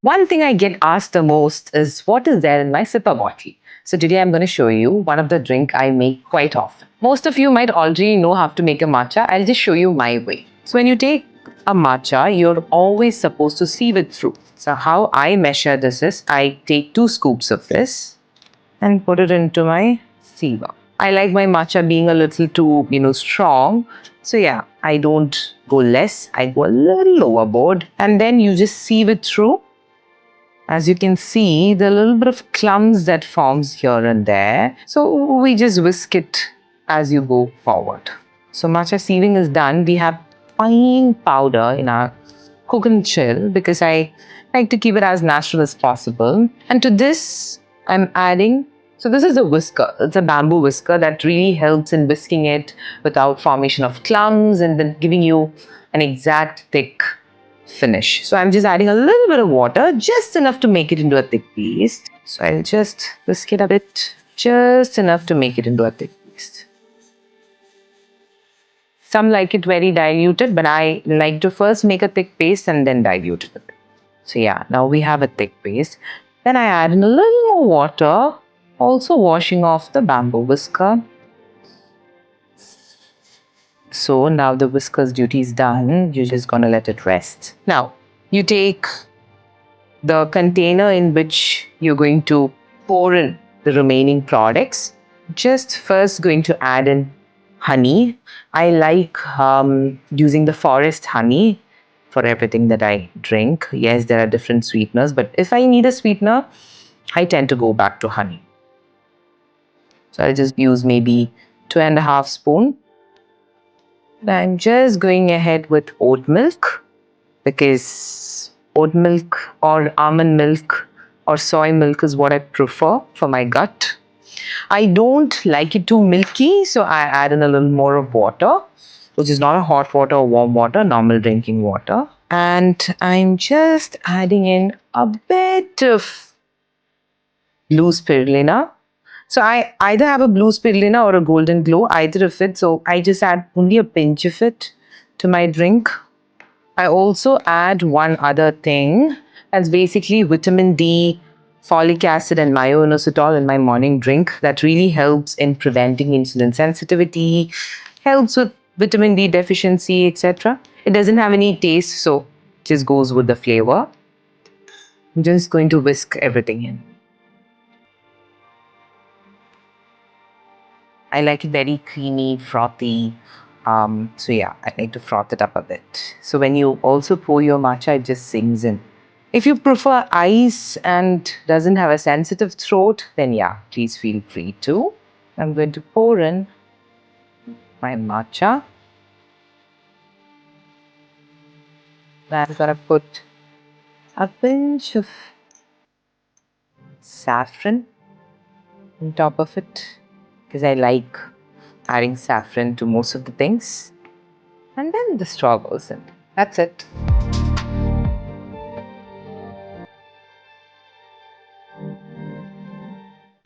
One thing I get asked the most is what is there in my sipper bottle? So today I'm going to show you one of the drink I make quite often. Most of you might already know how to make a matcha. I'll just show you my way. So when you take a matcha, you're always supposed to sieve it through. So how I measure this is I take 2 scoops of this and put it into my siever. I like my matcha being a little too, strong. So yeah, I don't go less. I go a little overboard. And then you just sieve it through. As you can see, the little bit of clumps that forms here and there. So we just whisk it as you go forward. So matcha sieving is done. We have fine powder in our coconut shell because I like to keep it as natural as possible. And to this, I'm adding, so this is a whisker. It's a bamboo whisker that really helps in whisking it without formation of clumps and then giving you an exact thick finish. So I'm just adding a little bit of water, just enough to make it into a thick paste. So I'll just whisk it a bit, just enough to make it into a thick paste. Some like it very diluted, but I like to first make a thick paste and then dilute it a bit. So yeah, now we have a thick paste. Then I add in a little more water, also washing off the bamboo whisker. So now the whisker's duty is done. You're just gonna let it rest. Now, you take the container in which you're going to pour in the remaining products. Just first going to add in honey. I like using the forest honey for everything that I drink. Yes, there are different sweeteners, but if I need a sweetener, I tend to go back to honey. So I'll just use maybe 2.5 spoons. I'm just going ahead with oat milk because oat milk or almond milk or soy milk is what I prefer for my gut. I don't like it too milky, so I add in a little more of water, which is not a hot water or warm water, normal drinking water. And I'm just adding in a bit of blue spirulina. So I either have a blue spirulina or a golden glow, either of it. So I just add only a pinch of it to my drink. I also add one other thing. That's basically vitamin D, folic acid, and myo-inositol in my morning drink. That really helps in preventing insulin sensitivity, helps with vitamin D deficiency, etc. It doesn't have any taste, so it just goes with the flavor. I'm just going to whisk everything in. I like it very creamy, frothy. So yeah, I like to froth it up a bit. So when you also pour your matcha, it just sinks in. If you prefer ice and doesn't have a sensitive throat, then yeah, please feel free to. I'm going to pour in my matcha. Then I'm going to put a pinch of saffron on top of it because I like adding saffron to most of the things. And then the straw goes in. That's it.